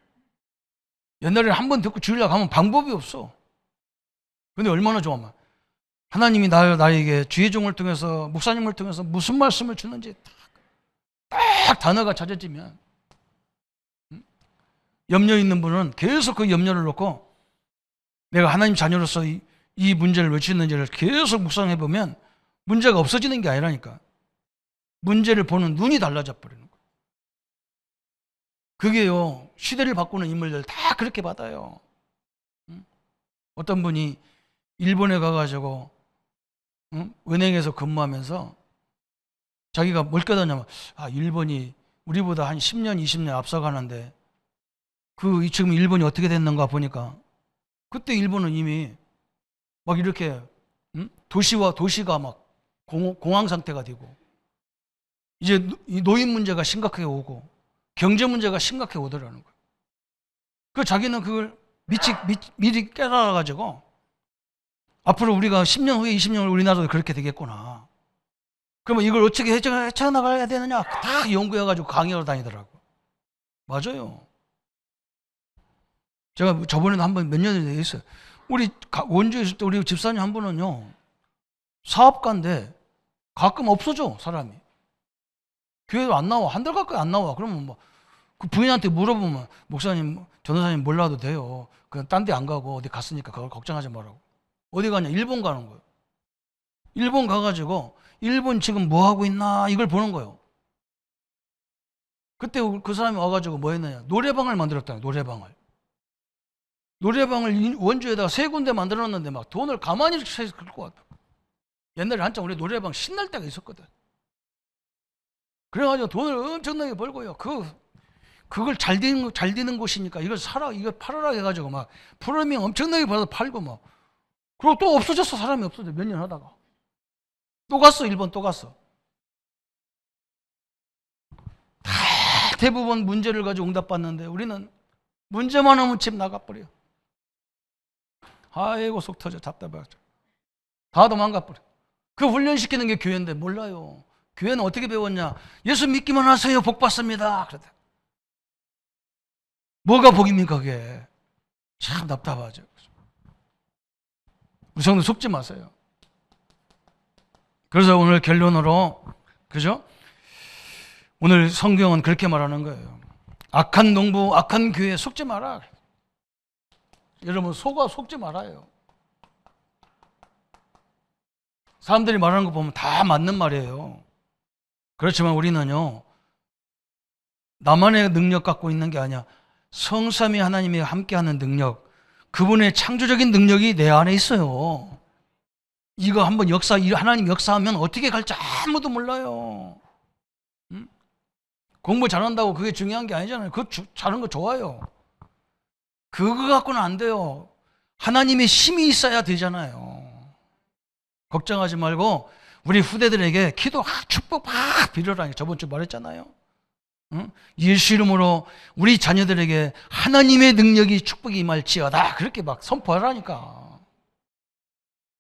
옛날에는 한 번 듣고 주일날 가면 방법이 없어. 근데 얼마나 좋아. 하나님이 나에게 주의 종을 통해서 목사님을 통해서 무슨 말씀을 주는지 딱 단어가 찾아지면 염려 있는 분은 계속 그 염려를 놓고 내가 하나님 자녀로서 이 문제를 왜 주셨는지를 계속 묵상해 보면 문제가 없어지는 게 아니라니까. 문제를 보는 눈이 달라져 버리는 거예요. 그게요, 시대를 바꾸는 인물들 다 그렇게 받아요. 어떤 분이 일본에 가가지고 은행에서 근무하면서 자기가 뭘 깨닫냐면, 일본이 우리보다 한 10년, 20년 앞서가는데 지금 일본이 어떻게 됐는가 보니까 그때 일본은 이미 막 이렇게 도시가 막 공황 상태가 되고 이제 이 노인 문제가 심각하게 오고 경제 문제가 심각하게 오더라는 거예요. 그 자기는 그걸 미리 깨달아가지고 앞으로 우리가 10년 후에 20년 후에 우리나라도 그렇게 되겠구나. 그러면 이걸 어떻게 헤쳐나가야 되느냐 다 연구해가지고 강의하러 다니더라고. 맞아요. 제가 저번에도 한번 몇 년을 얘기했어요. 우리 원주에 있을 때 우리 집사님 한 분은요, 사업가인데 가끔 없어져, 사람이. 교회도 안 나와. 한 달 가까이 안 나와. 그러면 그 부인한테 물어보면, 목사님, 전도사님 몰라도 돼요. 그냥 딴 데 안 가고 어디 갔으니까 그걸 걱정하지 말라고. 어디 가냐? 일본 가는 거예요. 일본 가가지고 일본 지금 뭐 하고 있나 이걸 보는 거예요. 그때 그 사람이 와가지고 뭐 했느냐? 노래방을 만들었다. 노래방을 원주에다가 3군데 만들어놨는데 막 돈을 가만히 끌고 왔다. 옛날에 한참 우리 노래방 신날 때가 있었거든. 그래가지고 돈을 엄청나게 벌고요. 그걸 잘 되는 곳이니까 이걸 팔아라 해가지고 막 프로그래밍 엄청나게 받아서 팔고 막. 그리고 또 없어졌어. 사람이 없어져. 몇 년 하다가. 또 갔어. 일본 또 갔어. 다 대부분 문제를 가지고 응답받는데 우리는 문제만 하면 집 나가버려. 아이고 속 터져. 답답하죠. 다 도망가버려. 그 훈련시키는 게 교회인데 몰라요. 교회는 어떻게 배웠냐? 예수 믿기만 하세요. 복 받습니다. 그러다. 뭐가 복입니까 그게? 참 답답하죠. 우리 성도 속지 마세요. 그래서 오늘 결론으로, 그죠? 오늘 성경은 그렇게 말하는 거예요. 악한 농부, 악한 교회 속지 마라. 여러분, 속지 말아요. 사람들이 말하는 거 보면 다 맞는 말이에요. 그렇지만 우리는요, 나만의 능력 갖고 있는 게 아니야. 성삼위 하나님이 함께하는 능력, 그분의 창조적인 능력이 내 안에 있어요. 이거 한번 하나님 역사하면 어떻게 갈지 아무도 몰라요. 응? 공부 잘한다고 그게 중요한 게 아니잖아요. 그거 잘하는 거 좋아요. 그거 갖고는 안 돼요. 하나님의 힘이 있어야 되잖아요. 걱정하지 말고 우리 후대들에게 기도, 축복 막 빌어라. 저번 주 말했잖아요. 응? 예수 이름으로 우리 자녀들에게 하나님의 능력이, 축복이 임할지어다. 그렇게 막 선포하라니까.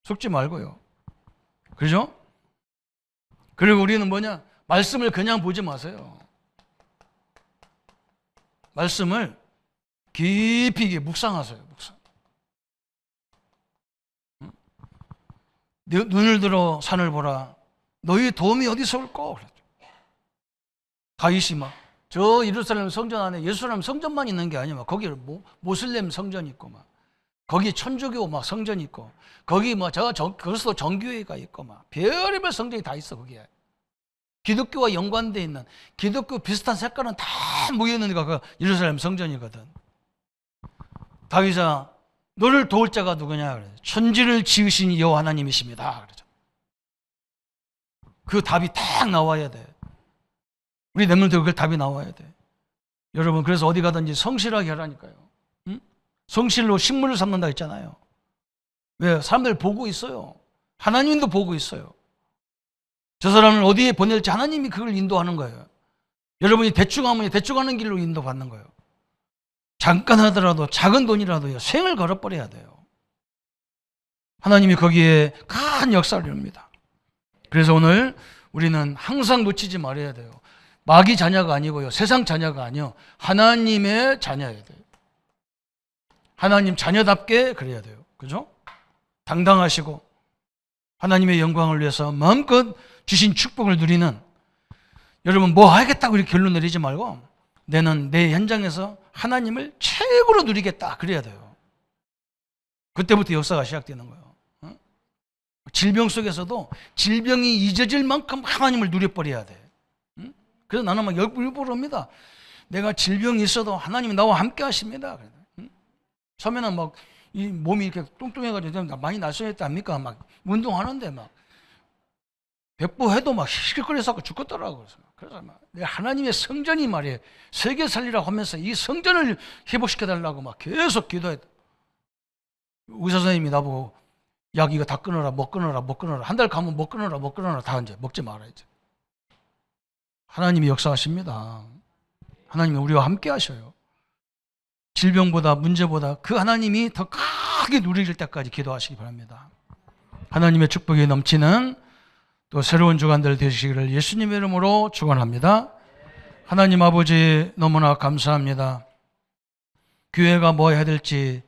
속지 말고요. 그죠? 그리고 우리는 뭐냐? 말씀을 그냥 보지 마세요. 말씀을 깊이 있게 묵상하세요. 묵상. 응? 눈을 들어 산을 보라. 너희 도움이 어디서 올꼬? 다윗이 막 저 예루살렘 성전 안에 예루살렘 성전만 있는 게 아니야. 거기 모슬렘 성전 있고 막 거기 천주교 막 성전 있고 거기 뭐 그리스도 정교회가 있고 막 별의별 성전이 다 있어 거기에. 기독교와 연관돼 있는 기독교 비슷한 색깔은 다 모여 있는 데가 그 예루살렘 성전이거든. 다윗아, 너를 도울 자가 누구냐? 그래. 천지를 지으신 여호와 하나님이십니다. 그러죠. 그 답이 딱 나와야 돼. 우리 랩런트 그 답이 나와야 돼. 여러분, 그래서 어디 가든지 성실하게 하라니까요. 응? 성실로 식물을 삼는다 했잖아요. 왜? 사람들 보고 있어요. 하나님도 보고 있어요. 저 사람을 어디에 보낼지 하나님이 그걸 인도하는 거예요. 여러분이 대충 하면 대충 하는 길로 인도받는 거예요. 잠깐 하더라도 작은 돈이라도요, 생을 걸어버려야 돼요. 하나님이 거기에 큰 역사를 이룹니다. 그래서 오늘 우리는 항상 놓치지 말아야 돼요. 마귀 자녀가 아니고요, 세상 자녀가 아니요, 하나님의 자녀여야 돼요. 하나님 자녀답게 그래야 돼요. 그죠? 당당하시고 하나님의 영광을 위해서 마음껏 주신 축복을 누리는, 여러분 뭐 하겠다고 이렇게 결론 내리지 말고 나는 내 현장에서 하나님을 최고로 누리겠다 그래야 돼요. 그때부터 역사가 시작되는 거예요. 질병 속에서도 질병이 잊어질 만큼 하나님을 누려버려야 돼. 그래서 나는 막 일부러 합니다. 내가 질병이 있어도 하나님이 나와 함께 하십니다. 처음에는 막 이 몸이 이렇게 뚱뚱해가지고 많이 날씬했다 합니까? 막 운동하는데 막 백보해도 막 힐끗거려서 죽겠더라고요. 그래서 막 내가 하나님의 성전이 말이에요. 세계 살리라고 하면서 이 성전을 회복시켜달라고 막 계속 기도해. 의사 선생님이 나보고 약 이거 다 끊어라, 못 끊어라, 못 끊어라. 한 달 가면 못 끊어라, 못 끊어라. 다 이제 먹지 말아야지. 하나님이 역사하십니다. 하나님이 우리와 함께 하셔요. 질병보다 문제보다 그 하나님이 더 크게 누릴 때까지 기도하시기 바랍니다. 하나님의 축복이 넘치는 또 새로운 주간들 되시기를 예수님의 이름으로 축원합니다. 하나님 아버지 너무나 감사합니다. 교회가 뭐 해야 될지,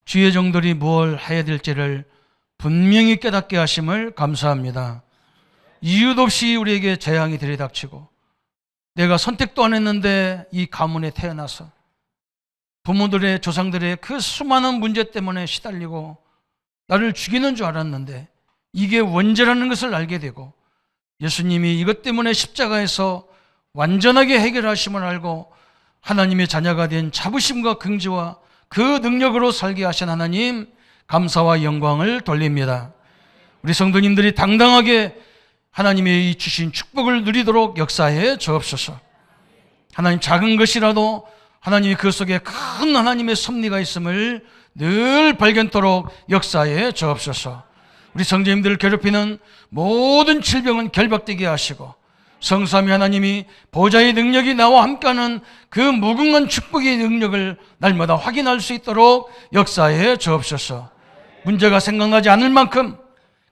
주의 종들이 뭘 해야 될지를 분명히 깨닫게 하심을 감사합니다. 이유도 없이 우리에게 재앙이 들이닥치고 내가 선택도 안 했는데 이 가문에 태어나서 부모들의 조상들의 그 수많은 문제 때문에 시달리고 나를 죽이는 줄 알았는데 이게 원죄라는 것을 알게 되고 예수님이 이것 때문에 십자가에서 완전하게 해결하심을 알고 하나님의 자녀가 된 자부심과 긍지와 그 능력으로 살게 하신 하나님 감사와 영광을 돌립니다. 우리 성도님들이 당당하게 하나님의 이 주신 축복을 누리도록 역사해 주옵소서. 하나님 작은 것이라도 하나님이 그 속에 큰 하나님의 섭리가 있음을 늘 발견토록 역사해 주옵소서. 우리 성도님들을 괴롭히는 모든 질병은 결박되게 하시고 성삼위 하나님이 보좌의 능력이 나와 함께하는 그 무궁한 축복의 능력을 날마다 확인할 수 있도록 역사해 주옵소서. 문제가 생각나지 않을 만큼,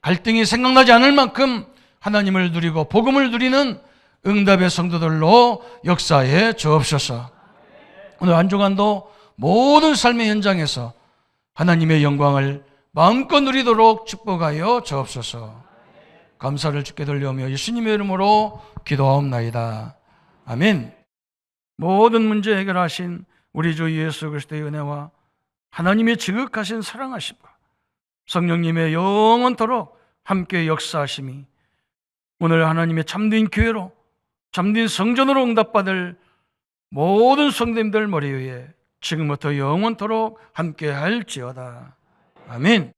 갈등이 생각나지 않을 만큼 하나님을 누리고 복음을 누리는 응답의 성도들로 역사해 주옵소서. 오늘 한 주간도 모든 삶의 현장에서 하나님의 영광을 마음껏 누리도록 축복하여 주옵소서. 감사를 주께 돌려오며 예수님의 이름으로 기도하옵나이다. 아멘. 모든 문제 해결하신 우리 주 예수 그리스도의 은혜와 하나님의 지극하신 사랑하심과 성령님의 영원토록 함께 역사하심이 오늘 하나님의 참된 교회로, 참된 성전으로 응답받을 모든 성도님들 머리 위에 지금부터 영원토록 함께 할지어다. 아멘.